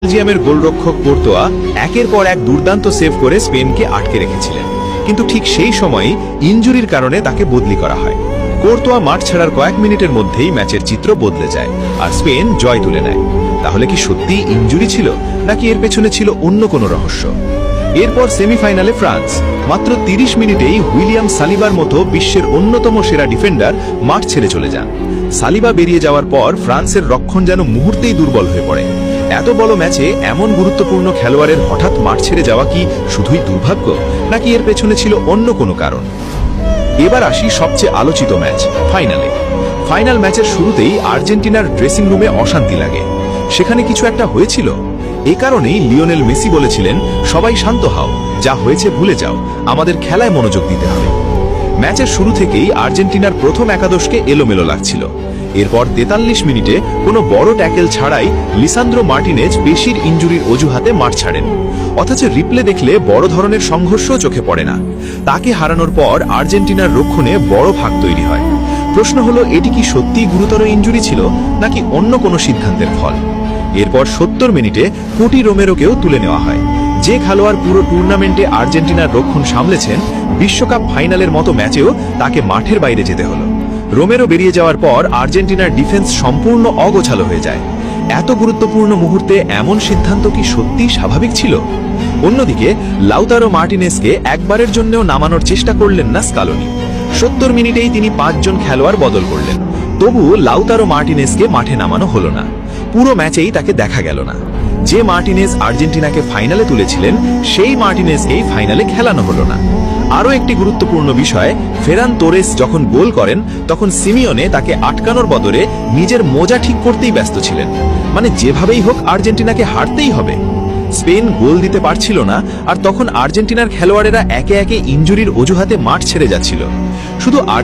বেলজিয়ামের গোলরক্ষক কোর্তোয়া একের পর এক দুর্দান্ত সেভ করে স্পেনকে আটকে রেখেছিলেন, কিন্তু ঠিক সেই সময়ই ইনজুরির কারণে তাকে বদলি করা হয়। কোর্তোয়া মাঠ ছাড়ার কয়েক মিনিটের মধ্যেই ম্যাচের চিত্র বদলে যায় আর স্পেন জয় তুলে নেয়। তাহলে কি সত্যিই ইনজুরি ছিল, নাকি এর পেছনে ছিল অন্য কোনো রহস্য? এরপর সেমিফাইনালে ফ্রান্স মাত্র 30 মিনিটেই উইলিয়াম সালিবার মতো বিশ্বের অন্যতম সেরা ডিফেন্ডার মাঠ ছেড়ে চলে যান। সালিবা বেরিয়ে যাওয়ার পর ফ্রান্সের রক্ষণ যেন মুহূর্তেই দুর্বল হয়ে পড়ে। এত বড় ম্যাচে এমন গুরুত্বপূর্ণ খেলোয়াড়ের হঠাৎ মাঠ ছেড়ে যাওয়া কি শুধুই দুর্ভাগ্য, নাকি এর পেছনে ছিল অন্য কোনো কারণ? এবার আসি সবচেয়ে আলোচিত ম্যাচ, ফাইনালে। ফাইনাল ম্যাচের শুরুতেই আর্জেন্টিনার ড্রেসিং রুমে অশান্তি লাগে। সেখানে কিছু একটা হয়েছিল। এ কারণেই লিওনেল মেসি বলেছিলেন, সবাই শান্ত হও, যা হয়েছে ভুলে যাও, আমাদের খেলায় মনোযোগ দিতে হবে। ম্যাচের শুরু থেকেই আর্জেন্টিনার প্রথম একাদশকে এলোমেলো লাগছিল। এরপর 43 মিনিটে কোনো বড় ট্যাকেল ছাড়াই লিসান্দ্রো মার্টিনেজ পেশির ইনজুরির অজুহাতে মাঠ ছাড়েন। অথচ রিপ্লে দেখলে বড় ধরনের সংঘর্ষও চোখে পড়ে না। তাকে হারানোর পর আর্জেন্টিনার রক্ষণে বড় ফাঁক তৈরি হয়। প্রশ্ন হলো, এটি কি সত্যিই গুরুতর ইনজুরি ছিল, নাকি অন্য কোনো সিদ্ধান্তের ফল? এরপর 70 মিনিটে কুটি রোমেরোকেও তুলে নেওয়া হয়। যে খেলোয়াড় পুরো টুর্নামেন্টে আর্জেন্টিনার রক্ষণ সামলেছেন, বিশ্বকাপ ফাইনালের মতো ম্যাচেও তাকে মাঠের বাইরে যেতে হলো। রোমেরো বেরিয়ে যাওয়ার পর আর্জেন্টিনার ডিফেন্স সম্পূর্ণ অগোছালো হয়ে যায়। এত গুরুত্বপূর্ণ মুহূর্তে এমন সিদ্ধান্ত কি সত্যিই স্বাভাবিক ছিল? অন্যদিকে লাউতারো মার্টিনেজকে একবারের জন্যও নামানোর চেষ্টা করলেন না স্কালোনি। 70 মিনিটেই তিনি 5 জন খেলোয়াড় বদল করলেন। তবুও লাউতারো মার্টিনেজকে মাঠে নামানো হলো না। পুরো ম্যাচেই তাকে দেখা গেল না। যে মার্টিনেজ আর্জেন্টিনাকে ফাইনালে তুলেছিলেন, সেই মার্টিনেজকেই ফাইনালে খেলানো হলো না। আরও একটি গুরুত্বপূর্ণ বিষয়, ফেরান তোরেস যখন গোল করেন, তখন সিমিওনে তাকে আটকানোর বদলে নিজের মোজা ঠিক করতেই ব্যস্ত ছিলেন। মানে যেভাবেই হোক আর্জেন্টিনাকে হারতেই হবে। স্পেন গোল দিতে পারছিল না, আর তখন আর্জেন্টিনার খেলোয়াড়েরা একে একে ইনজুরির অজুহাতে মাঠ ছেড়ে যাচ্ছিল। শুধু